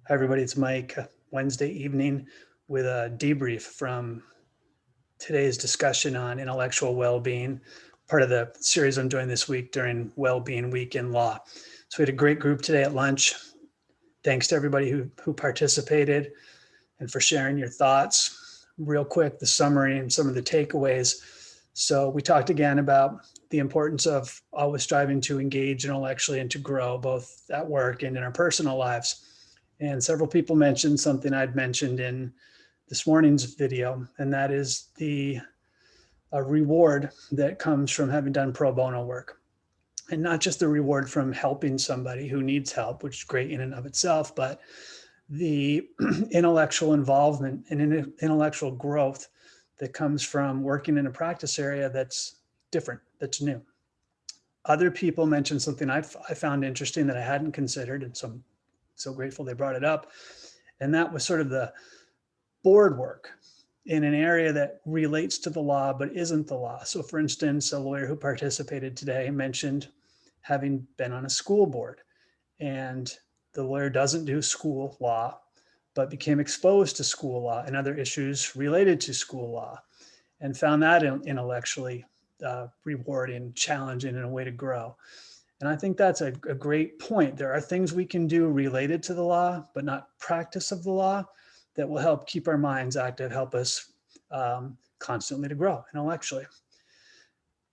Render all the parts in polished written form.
Hi, everybody. It's Mike. Wednesday evening with a debrief from today's discussion on intellectual well-being, part of the series I'm doing this week during Well-Being Week in Law. So we had a great group today at lunch. Thanks to everybody who participated and for sharing your thoughts. Real quick, the summary and some of the takeaways. So we talked again about the importance of always striving to engage intellectually and to grow both at work and in our personal lives. And several people mentioned something I'd mentioned in this morning's video, and that is the reward that comes from having done pro bono work. And not just the reward from helping somebody who needs help, which is great in and of itself, but the intellectual involvement and intellectual growth that comes from working in a practice area that's different, that's new. Other people mentioned something I found interesting that I hadn't considered, and so I'm so grateful they brought it up. And that was sort of the board work in an area that relates to the law but isn't the law. So for instance, a lawyer who participated today mentioned having been on a school board, and the lawyer doesn't do school law, but became exposed to school law and other issues related to school law, and found that intellectually rewarding, challenging, and a way to grow. And I think that's a great point. There are things we can do related to the law, but not practice of the law, that will help keep our minds active, help us constantly to grow intellectually.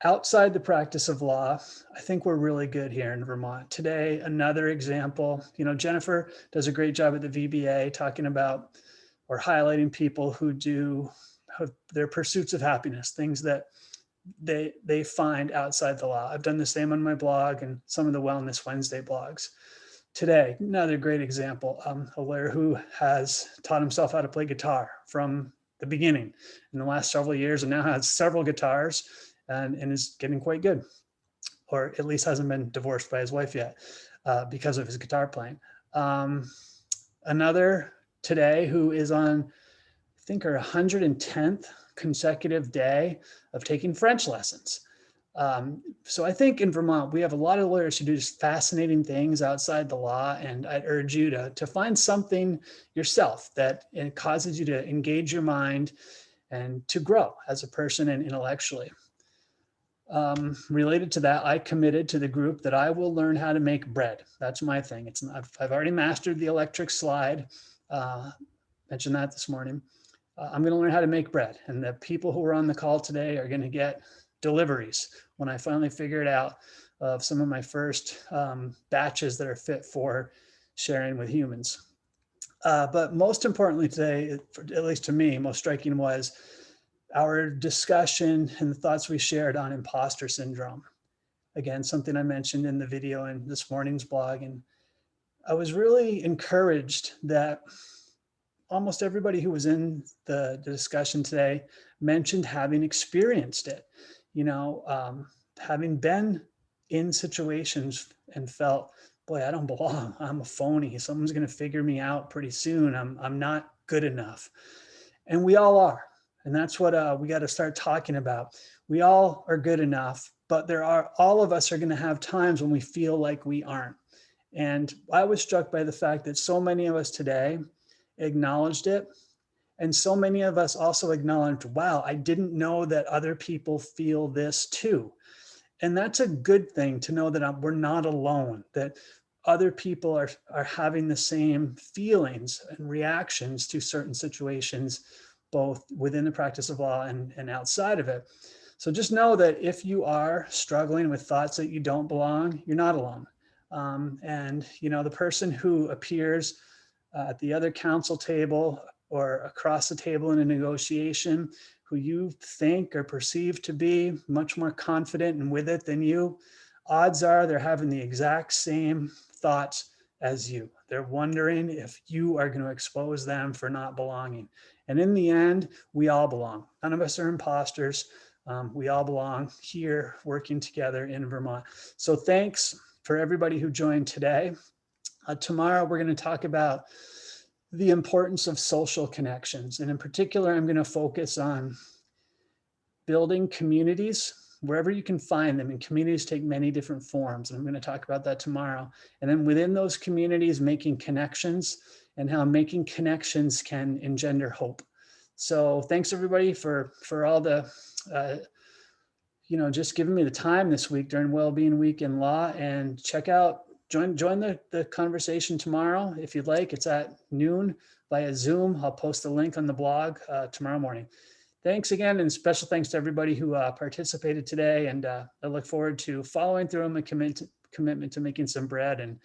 Outside the practice of law, I think we're really good here in Vermont. Today, another example, Jennifer does a great job at the VBA talking about or highlighting people who do their pursuits of happiness, things that they find outside the law. I've done the same on my blog and some of the Wellness Wednesday blogs. Today, another great example, a lawyer who has taught himself how to play guitar from the beginning in the last several years, and now has several guitars and is getting quite good, or at least hasn't been divorced by his wife yet because of his guitar playing. Another today who is on, I think, her 110th consecutive day of taking French lessons. So I think in Vermont, we have a lot of lawyers who do just fascinating things outside the law. And I'd urge you to find something yourself that it causes you to engage your mind and to grow as a person and intellectually. Related to that, I committed to the group that I will learn how to make bread. That's my thing. I've already mastered the electric slide. Mentioned that this morning. I'm going to learn how to make bread, and the people who are on the call today are going to get deliveries when I finally figure it out of some of my first batches that are fit for sharing with humans. But most importantly today, at least to me, most striking was our discussion and the thoughts we shared on impostor syndrome. Again, something I mentioned in the video in this morning's blog. And I was really encouraged that almost everybody who was in the discussion today mentioned having experienced it, having been in situations and felt, boy, I don't belong. I'm a phony. Someone's going to figure me out pretty soon. I'm not good enough. And we all are. And that's what we got to start talking about. We all are good enough, but all of us are going to have times when we feel like we aren't. And I was struck by the fact that so many of us today acknowledged it. And so many of us also acknowledged, wow, I didn't know that other people feel this too. And that's a good thing to know that we're not alone, that other people are having the same feelings and reactions to certain situations, both within the practice of law and outside of it. So just know that if you are struggling with thoughts that you don't belong, you're not alone. And the person who appears at the other counsel table or across the table in a negotiation, who you think or perceive to be much more confident and with it than you, odds are they're having the exact same thoughts as you. They're wondering if you are going to expose them for not belonging. And in the end, we all belong. None of us are imposters. We all belong here working together in Vermont. So thanks for everybody who joined today. Tomorrow, we're going to talk about the importance of social connections. And in particular, I'm going to focus on building communities wherever you can find them. And communities take many different forms. And I'm going to talk about that tomorrow. And then within those communities, making connections and how making connections can engender hope. So thanks everybody for all the, just giving me the time this week during Wellbeing Week in Law. And join the conversation tomorrow if you'd like. It's at noon via Zoom. I'll post the link on the blog tomorrow morning. Thanks again, and special thanks to everybody who participated today. And I look forward to following through on my commitment to making some bread and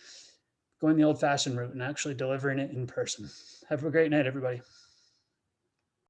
going the old-fashioned route and actually delivering it in person. Have a great night, everybody.